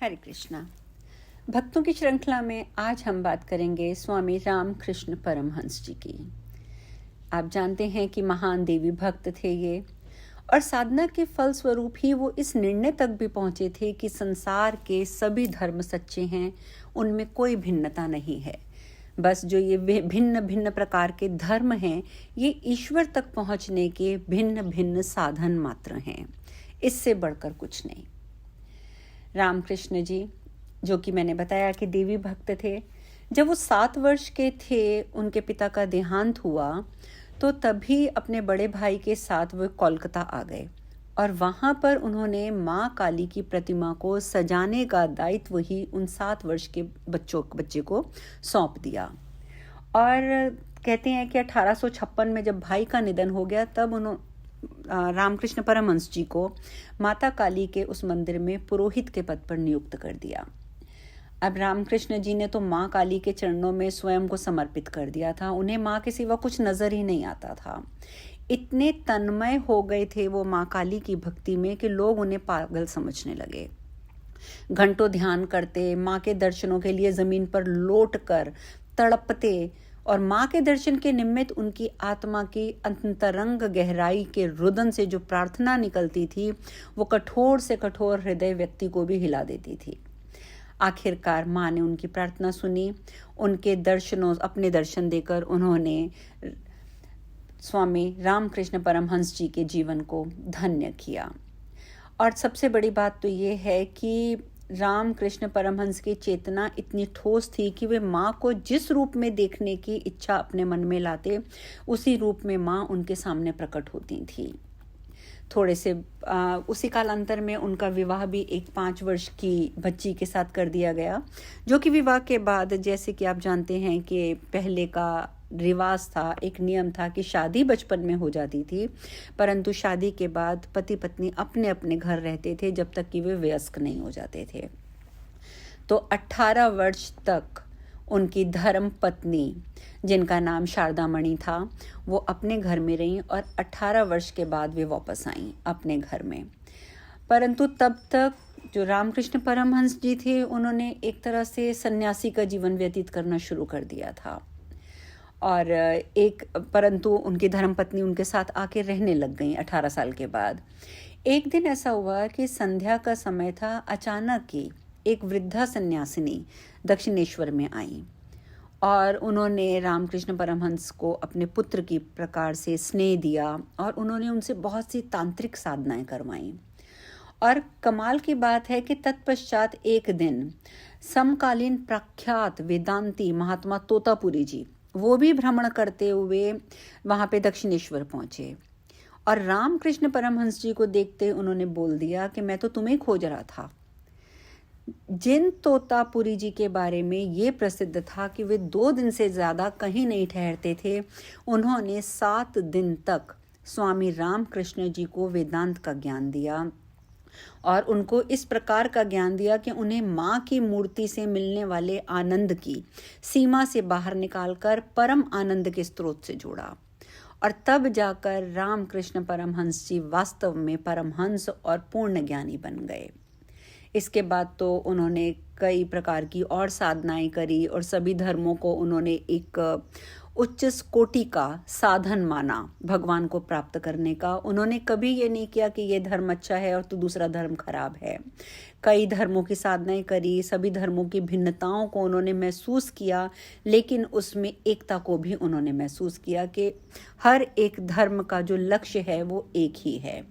हरे कृष्णा। भक्तों की श्रृंखला में आज हम बात करेंगे स्वामी रामकृष्ण परमहंस जी की। आप जानते हैं कि महान देवी भक्त थे ये, और साधना के फल स्वरूप ही वो इस निर्णय तक भी पहुंचे थे कि संसार के सभी धर्म सच्चे हैं, उनमें कोई भिन्नता नहीं है। बस जो ये भिन्न भिन्न प्रकार के धर्म हैं, ये ईश्वर तक पहुंचने के भिन्न भिन्न साधन मात्र हैं, इससे बढ़कर कुछ नहीं। रामकृष्ण जी, जो कि मैंने बताया कि देवी भक्त थे, जब वो 7 वर्ष के थे उनके पिता का देहांत हुआ, तो तभी अपने बड़े भाई के साथ वो कोलकाता आ गए और वहाँ पर उन्होंने माँ काली की प्रतिमा को सजाने का दायित्व ही उन 7 वर्ष के बच्चे को सौंप दिया। और कहते हैं कि 1856 में जब भाई का निधन हो गया, तब रामकृष्ण परमहंस जी को माता काली के उस मंदिर में पुरोहित के पद पर नियुक्त कर दिया। अब रामकृष्ण जी ने तो माँ काली के चरणों में स्वयं को समर्पित कर दिया था। उन्हें माँ के सिवा कुछ नजर ही नहीं आता था। इतने तन्मय हो गए थे वो माँ काली की भक्ति में कि लोग उन्हें पागल समझने लगे। घंटों ध्यान करते, माँ के दर्शनों के लिए जमीन पर लौट कर तड़पते, और माँ के दर्शन के निमित्त उनकी आत्मा की अंतरंग गहराई के रुदन से जो प्रार्थना निकलती थी, वो कठोर से कठोर हृदय व्यक्ति को भी हिला देती थी। आखिरकार माँ ने उनकी प्रार्थना सुनी। अपने दर्शन देकर उन्होंने स्वामी रामकृष्ण परमहंस जी के जीवन को धन्य किया। और सबसे बड़ी बात तो ये है कि रामकृष्ण परमहंस की चेतना इतनी ठोस थी कि वे माँ को जिस रूप में देखने की इच्छा अपने मन में लाते, उसी रूप में माँ उनके सामने प्रकट होती थी। उसी कालांतर में उनका विवाह भी एक 5 वर्ष की बच्ची के साथ कर दिया गया, जो कि विवाह के बाद, जैसे कि आप जानते हैं कि पहले का रिवाज था, एक नियम था कि शादी बचपन में हो जाती थी, परंतु शादी के बाद पति पत्नी अपने अपने घर रहते थे जब तक कि वे वयस्क नहीं हो जाते थे। तो 18 वर्ष तक उनकी धर्म पत्नी, जिनका नाम शारदा मणि था, वो अपने घर में रहीं और 18 वर्ष के बाद वे वापस आईं अपने घर में। परंतु तब तक जो रामकृष्ण परमहंस जी थे, उन्होंने एक तरह से सन्यासी का जीवन व्यतीत करना शुरू कर दिया था। और परंतु उनकी धर्मपत्नी उनके साथ आके रहने लग गई 18 साल के बाद। एक दिन ऐसा हुआ कि संध्या का समय था, अचानक ही एक वृद्धा सन्यासिनी दक्षिणेश्वर में आई और उन्होंने रामकृष्ण परमहंस को अपने पुत्र की प्रकार से स्नेह दिया और उन्होंने उनसे बहुत सी तांत्रिक साधनाएं करवाईं। और कमाल की बात है कि तत्पश्चात एक दिन समकालीन प्रख्यात वेदांती महात्मा तोतापुरी जी, वो भी भ्रमण करते हुए वहाँ पे दक्षिणेश्वर पहुँचे और रामकृष्ण परमहंस जी को देखते उन्होंने बोल दिया कि मैं तो तुम्हें खोज रहा था। जिन तोतापुरी जी के बारे में ये प्रसिद्ध था कि वे 2 दिन से ज़्यादा कहीं नहीं ठहरते थे, उन्होंने 7 दिन तक स्वामी रामकृष्ण जी को वेदांत का ज्ञान दिया और उनको इस प्रकार का ज्ञान दिया कि उन्हें माँ की मूर्ति से मिलने वाले आनंद की सीमा से बाहर निकालकर परम आनंद के स्रोत से जोड़ा। और तब जाकर रामकृष्ण परमहंस जी वास्तव में परमहंस और पूर्ण ज्ञानी बन गए। इसके बाद तो उन्होंने कई प्रकार की और साधनाएं करी और सभी धर्मों को उन्होंने एक उच्च कोटि का साधन माना भगवान को प्राप्त करने का। उन्होंने कभी ये नहीं किया कि ये धर्म अच्छा है और तो दूसरा धर्म खराब है। कई धर्मों की साधनाएं करी, सभी धर्मों की भिन्नताओं को उन्होंने महसूस किया, लेकिन उसमें एकता को भी उन्होंने महसूस किया कि हर एक धर्म का जो लक्ष्य है वो एक ही है।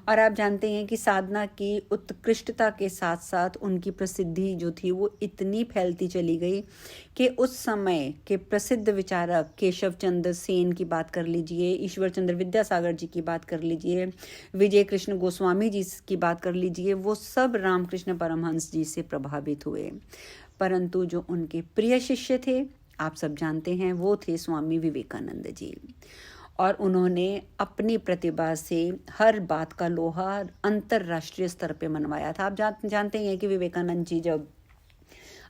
और आप जानते हैं कि साधना की उत्कृष्टता के साथ साथ उनकी प्रसिद्धि जो थी वो इतनी फैलती चली गई कि उस समय के प्रसिद्ध विचारक केशव चंद्र सेन की बात कर लीजिए, ईश्वर चंद्र विद्यासागर जी की बात कर लीजिए, विजय कृष्ण गोस्वामी जी की बात कर लीजिए, वो सब रामकृष्ण परमहंस जी से प्रभावित हुए। परंतु जो उनके प्रिय शिष्य थे, आप सब जानते हैं, वो थे स्वामी विवेकानंद जी। और उन्होंने अपनी प्रतिभा से हर बात का लोहा अंतर्राष्ट्रीय स्तर पे मनवाया था। आप जानते हैं कि विवेकानंद जी जब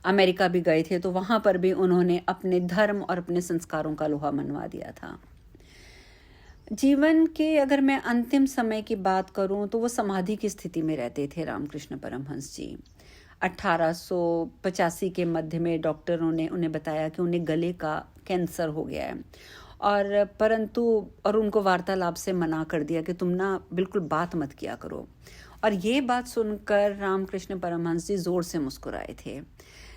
अमेरिका भी गए थे तो वहाँ पर भी उन्होंने अपने धर्म और अपने संस्कारों का लोहा मनवा दिया था। जीवन के अगर मैं अंतिम समय की बात करूं तो वो समाधि की स्थिति में रहते थे रामकृष्ण परमहंस जी। 1885 के मध्य में डॉक्टरों ने उन्हें बताया कि उन्हें गले का कैंसर हो गया है, और उनको वार्तालाप से मना कर दिया कि तुम ना बिल्कुल बात मत किया करो। और ये बात सुनकर रामकृष्ण परमहंस जी जोर से मुस्कुराए थे।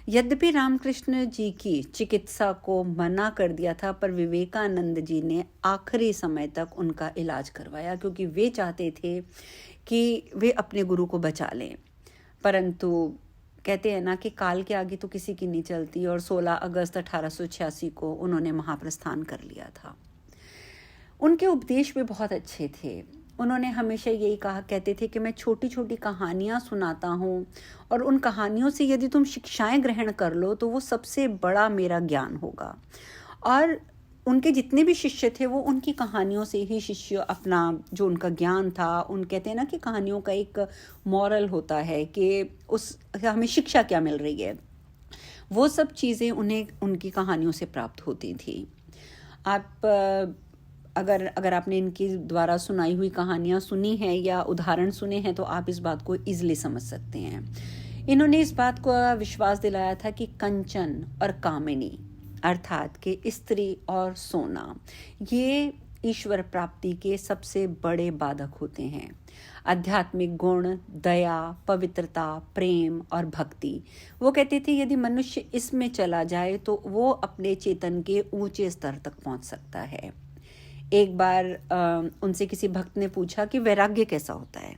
यद्यपि रामकृष्ण जी की चिकित्सा को मना कर दिया था, पर विवेकानंद जी ने आखिरी समय तक उनका इलाज करवाया, क्योंकि वे चाहते थे कि वे अपने गुरु को बचा लें। परंतु कहते हैं ना कि काल के आगे तो किसी की नहीं चलती, और 16 अगस्त 1886 को उन्होंने महाप्रस्थान कर लिया था। उनके उपदेश भी बहुत अच्छे थे। उन्होंने हमेशा यही कहते थे कि मैं छोटी छोटी कहानियाँ सुनाता हूँ, और उन कहानियों से यदि तुम शिक्षाएं ग्रहण कर लो तो वो सबसे बड़ा मेरा ज्ञान होगा। और उनके जितने भी शिष्य थे वो उनकी कहानियों से ही शिष्य अपना जो उनका ज्ञान था, उन कहते हैं ना कि कहानियों का एक मॉरल होता है कि उस हमें शिक्षा क्या मिल रही है, वो सब चीज़ें उन्हें उनकी कहानियों से प्राप्त होती थी। आप अगर आपने इनकी द्वारा सुनाई हुई कहानियाँ सुनी हैं या उदाहरण सुने हैं तो आप इस बात को ईजिली समझ सकते हैं। इन्होंने इस बात को विश्वास दिलाया था कि कंचन और कामिनी अर्थात कि स्त्री और सोना ये ईश्वर प्राप्ति के सबसे बड़े बाधक होते हैं। आध्यात्मिक गुण, दया, पवित्रता, प्रेम और भक्ति, वो कहते थे यदि मनुष्य इसमें चला जाए तो वो अपने चेतन के ऊंचे स्तर तक पहुंच सकता है। एक बार उनसे किसी भक्त ने पूछा कि वैराग्य कैसा होता है,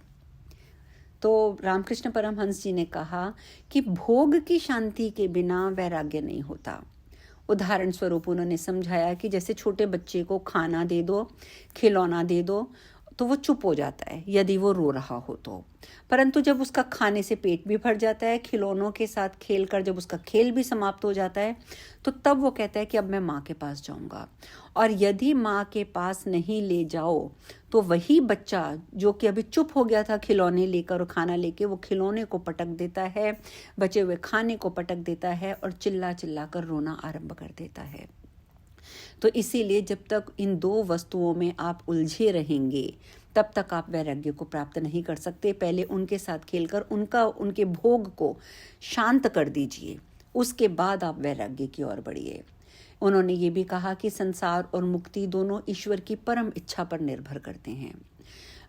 तो रामकृष्ण परमहंस जी ने कहा कि भोग की शांति के बिना वैराग्य नहीं होता। उदाहरण स्वरूप उन्होंने समझाया कि जैसे छोटे बच्चे को खाना दे दो, खिलौना दे दो, तो वो चुप हो जाता है यदि वो रो रहा हो तो, परंतु जब उसका खाने से पेट भी भर जाता है, खिलौनों के साथ खेल कर जब उसका खेल भी समाप्त हो जाता है, तो तब वो कहता है कि अब मैं माँ के पास जाऊँगा। और यदि माँ के पास नहीं ले जाओ तो वही बच्चा जो कि अभी चुप हो गया था खिलौने लेकर और खाना लेके, वो खिलौने को पटक देता है, बचे हुए खाने को पटक देता है और चिल्ला चिल्ला कर रोना आरंभ कर देता है। तो इसीलिए जब तक इन दो वस्तुओं में आप उलझे रहेंगे तब तक आप वैराग्य को प्राप्त नहीं कर सकते। पहले उनके साथ खेलकर उनके भोग को शांत कर दीजिए, उसके बाद आप वैराग्य की ओर बढ़िए। उन्होंने ये भी कहा कि संसार और मुक्ति दोनों ईश्वर की परम इच्छा पर निर्भर करते हैं।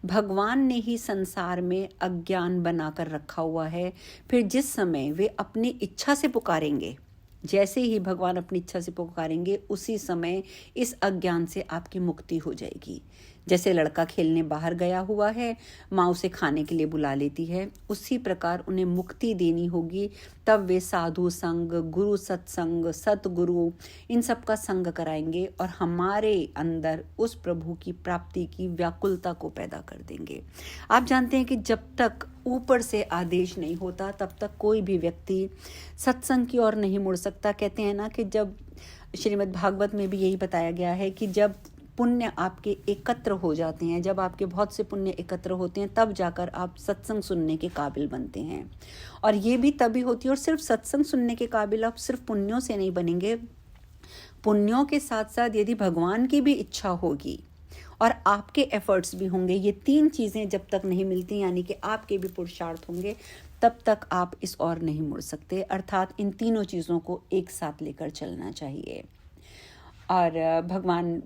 भगवान ने ही संसार में अज्ञान बनाकर रखा हुआ है, फिर जिस समय वे अपनी इच्छा से पुकारेंगे, जैसे ही भगवान अपनी इच्छा से पुकारेंगे उसी समय इस अज्ञान से आपकी मुक्ति हो जाएगी। जैसे लड़का खेलने बाहर गया हुआ है, माँ उसे खाने के लिए बुला लेती है, उसी प्रकार उन्हें मुक्ति देनी होगी। तब वे साधु संग, गुरु सत्संग, सतगुरु इन सब का संग कराएंगे और हमारे अंदर उस प्रभु की प्राप्ति की व्याकुलता को पैदा कर देंगे। आप जानते हैं कि जब तक ऊपर से आदेश नहीं होता तब तक कोई भी व्यक्ति सत्संग की ओर नहीं मुड़ सकता। कहते हैं ना कि जब श्रीमद् भागवत में भी यही बताया गया है कि जब पुण्य आपके एकत्र हो जाते हैं, जब आपके बहुत से पुण्य एकत्र होते हैं, तब जाकर आप सत्संग सुनने के काबिल बनते हैं। और ये भी तभी होती है, और सिर्फ सत्संग सुनने के काबिल आप सिर्फ पुण्यों से नहीं बनेंगे, पुण्यों के साथ साथ यदि भगवान की भी इच्छा होगी और आपके एफर्ट्स भी होंगे, ये तीन चीज़ें जब तक नहीं मिलती, यानी कि आपके भी पुरुषार्थ होंगे, तब तक आप इस ओर नहीं मुड़ सकते। अर्थात इन तीनों चीज़ों को एक साथ लेकर चलना चाहिए। और भगवान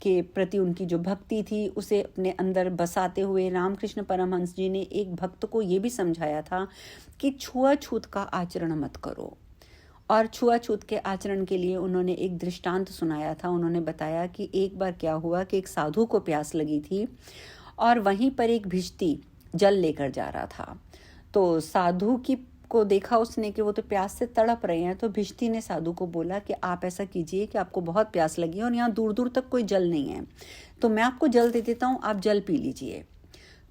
के प्रति उनकी जो भक्ति थी उसे अपने अंदर बसाते हुए रामकृष्ण परमहंस जी ने एक भक्त को ये भी समझाया था कि छुआछूत का आचरण मत करो। और छुआछूत के आचरण के लिए उन्होंने एक दृष्टांत सुनाया था। उन्होंने बताया कि एक बार क्या हुआ कि एक साधु को प्यास लगी थी और वहीं पर एक भिश्ती जल लेकर जा रहा था। तो साधु को देखा उसने कि वो तो प्यास से तड़प रहे हैं, तो भिश्ती ने साधु को बोला कि आप ऐसा कीजिए कि आपको बहुत प्यास लगी है और यहाँ दूर दूर तक कोई जल नहीं है, तो मैं आपको जल दे देता हूँ, आप जल पी लीजिए।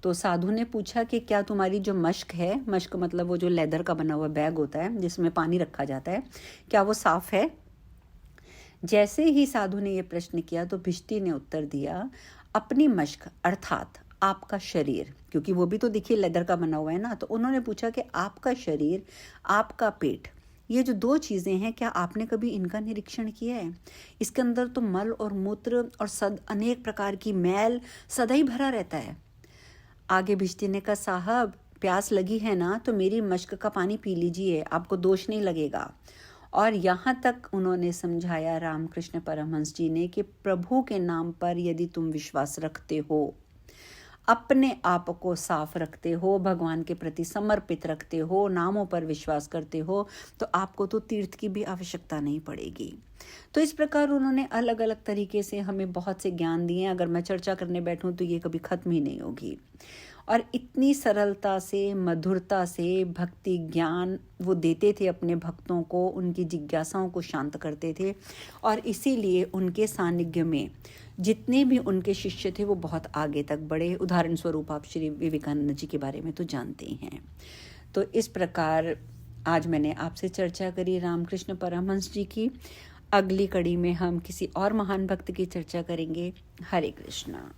तो साधु ने पूछा कि क्या तुम्हारी जो मश्क है, मश्क मतलब वो जो लेदर का बना हुआ बैग होता है जिसमें पानी रखा जाता है, क्या वो साफ है? जैसे ही साधु ने ये प्रश्न किया तो भिश्ती ने उत्तर दिया, अपनी मश्क अर्थात आपका शरीर, क्योंकि वो भी तो देखिए लेदर का बना हुआ है ना। तो उन्होंने पूछा कि आपका शरीर, आपका पेट, ये जो दो चीज़ें हैं, क्या आपने कभी इनका निरीक्षण किया है? इसके अंदर तो मल और मूत्र और अनेक प्रकार की मैल सदा ही भरा रहता है। आगे भिश्ती ने कहा, साहब प्यास लगी है ना तो मेरी मश्क का पानी पी लीजिए, आपको दोष नहीं लगेगा। और यहाँ तक उन्होंने समझाया रामकृष्ण परमहंस जी ने कि प्रभु के नाम पर यदि तुम विश्वास रखते हो, अपने आप को साफ रखते हो, भगवान के प्रति समर्पित रखते हो, नामों पर विश्वास करते हो, तो आपको तो तीर्थ की भी आवश्यकता नहीं पड़ेगी। तो इस प्रकार उन्होंने अलग अलग तरीके से हमें बहुत से ज्ञान दिए। अगर मैं चर्चा करने बैठूं तो ये कभी खत्म ही नहीं होगी। और इतनी सरलता से, मधुरता से भक्ति ज्ञान वो देते थे अपने भक्तों को, उनकी जिज्ञासाओं को शांत करते थे। और इसीलिए उनके सानिध्य में जितने भी उनके शिष्य थे वो बहुत आगे तक बढ़े। उदाहरण स्वरूप आप श्री विवेकानंद जी के बारे में तो जानते ही हैं। तो इस प्रकार आज मैंने आपसे चर्चा करी रामकृष्ण परमहंस जी की। अगली कड़ी में हम किसी और महान भक्त की चर्चा करेंगे। हरे कृष्णा।